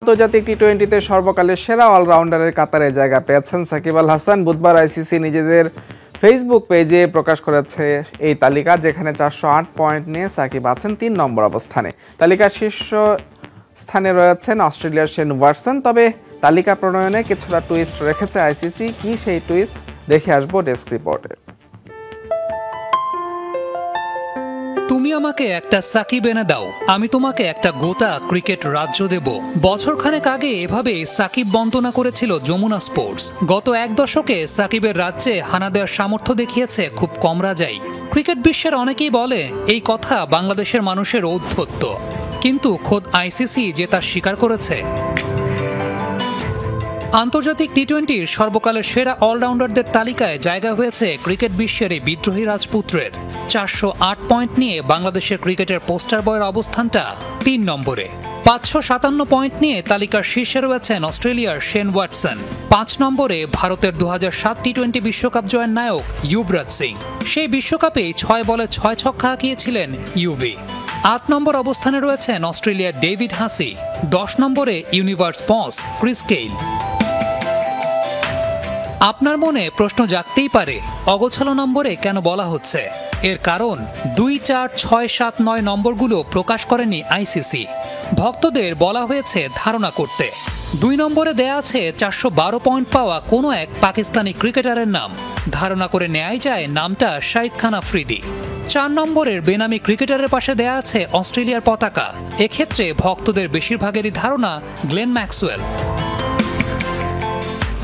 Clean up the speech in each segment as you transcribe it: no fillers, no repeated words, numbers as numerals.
আন্তর্জাতিক টি-20তে সর্বকালের সেরা অলরাউন্ডারের কাতারে জায়গা পেয়েছেন সাকিব আল হাসান। বুধবার আইসিসি নিজেদের ফেসবুক পেজে প্রকাশ করেছে এই তালিকা, যেখানে 408 পয়েন্ট নিয়ে সাকিব আছেন 3 নম্বর অবস্থানে। তালিকার শীর্ষ স্থানে রয়েছেন অস্ট্রেলিয়ার শেন ওয়াটসন। তবে তালিকা প্রণয়নে কিছুটা টুইস্ট রেখেছে আইসিসি। কি সেই টুইস্ট, দেখে আসবো ডেস্ক রিপোর্টে। তুমি আমাকে একটা সাকিব এনে দাও, আমি তোমাকে একটা গোটা ক্রিকেট রাজ্য দেব। বছরখানেক আগে এভাবে সাকিব বন্দনা করেছিল যমুনা স্পোর্টস। গত এক দশকে সাকিবের রাজ্যে হানা দেওয়ার সামর্থ্য দেখিয়েছে খুব কম রাজাই। ক্রিকেট বিশ্বের অনেকেই বলে এই কথা বাংলাদেশের মানুষের ঔদ্ধত্য, কিন্তু খোদ আইসিসি যে তা স্বীকার করেছে। আন্তর্জাতিক টি-20র সর্বকালের সেরা অলরাউন্ডারদের তালিকায় জায়গা হয়েছে ক্রিকেট বিশ্বের এই বিদ্রোহী রাজপুত্রের। 408 পয়েন্ট নিয়ে বাংলাদেশের ক্রিকেটের পোস্টার বয়ের অবস্থানটা 3 নম্বরে। 557 পয়েন্ট নিয়ে তালিকার শীর্ষে রয়েছেন অস্ট্রেলিয়ার শেন ওয়াটসন। 5 নম্বরে ভারতের 2007 টি-20 বিশ্বকাপ জয়ের নায়ক যুবরাজ সিং। সেই বিশ্বকাপেই 6 বলে 6 ছক্কা হাঁকিয়েছিলেন ইউবি। 8 নম্বর অবস্থানে রয়েছেন অস্ট্রেলিয়ার ডেভিড হাসি। 10 নম্বরে ইউনিভার্স বস ক্রিস গেইল। আপনার মনে প্রশ্ন জাগতেই পারে, অগোছালো নম্বরে কেন বলা হচ্ছে? এর কারণ 2, 4, 6, 7, 9 নম্বরগুলো প্রকাশ করেনি আইসিসি। ভক্তদের বলা হয়েছে ধারণা করতে। 2 নম্বরে দেয়া আছে 412 পয়েন্ট পাওয়া কোনো এক পাকিস্তানি ক্রিকেটারের নাম। ধারণা করে নেয়াই যায় নামটা শাহিদ খান আফ্রিদি। 4 নম্বরের বেনামি ক্রিকেটারের পাশে দেয়া আছে অস্ট্রেলিয়ার পতাকা। এক্ষেত্রে ভক্তদের বেশিরভাগেরই ধারণা গ্লেন ম্যাক্সওয়েল।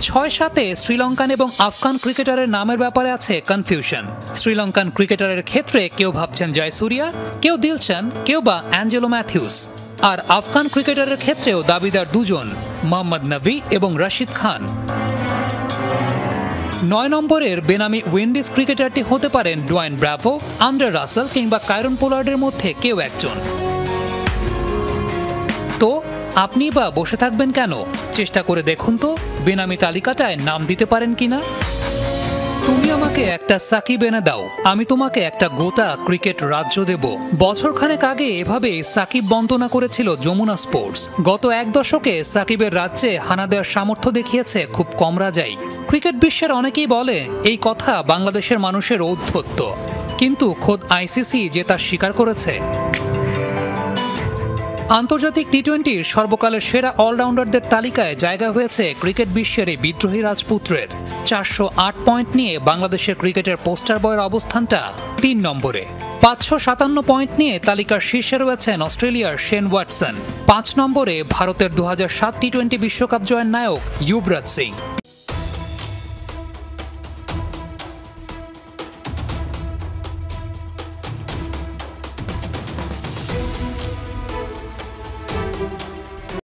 6-7-এ শ্রীলঙ্কান এবং আফগান ক্রিকেটারের নামের ব্যাপারে আছে কনফিউশন। শ্রীলঙ্কান ক্রিকেটারের ক্ষেত্রে কেউ ভাবছেন জয়সূরিয়া, কেউ দিলশান, কেউ বা অ্যাঞ্জেলো ম্যাথিউস। আর আফগান ক্রিকেটারের ক্ষেত্রেও দাবিদার দুজন, মোহাম্মদ নবী এবং রশিদ খান। 9 নম্বরের বেনামি উইন্ডিজ ক্রিকেটারটি হতে পারেন ডোয়াইন ব্রাভো, আন্ডার রাসেল কিংবা কায়রন পোলার্ডের মধ্যে কেউ একজন। তো আপনি বা বসে থাকবেন কেন? চেষ্টা করে দেখুন তো বেনামি তালিকাটায় নাম দিতে পারেন কিনা। তুমি আমাকে একটা সাকিব এনে দাও, আমি তোমাকে একটা গোটা ক্রিকেট রাজ্য দেব। বছরখানেক আগে এভাবে সাকিব বন্দনা করেছিল যমুনা স্পোর্টস। গত এক দশকে সাকিবের রাজ্যে হানা দেওয়ার সামর্থ্য দেখিয়েছে খুব কম রাজাই। ক্রিকেট বিশ্বের অনেকেই বলে এই কথা বাংলাদেশের মানুষের ঔদ্ধত্য, কিন্তু খোদ আইসিসি যে তা স্বীকার করেছে। আন্তর্জাতিক টি-20র সর্বকালের সেরা অলরাউন্ডারদের তালিকায় জায়গা হয়েছে ক্রিকেট বিশ্বের এই বিদ্রোহী রাজপুত্রের। 408 পয়েন্ট নিয়ে বাংলাদেশের ক্রিকেটের পোস্টার বয়ের অবস্থানটা 3 নম্বরে। 557 পয়েন্ট নিয়ে তালিকার শীর্ষে রয়েছেন অস্ট্রেলিয়ার শেন ওয়াটসন। 5 নম্বরে ভারতের 2007 টি-20 বিশ্বকাপ জয়ের নায়ক যুবরাজ সিং।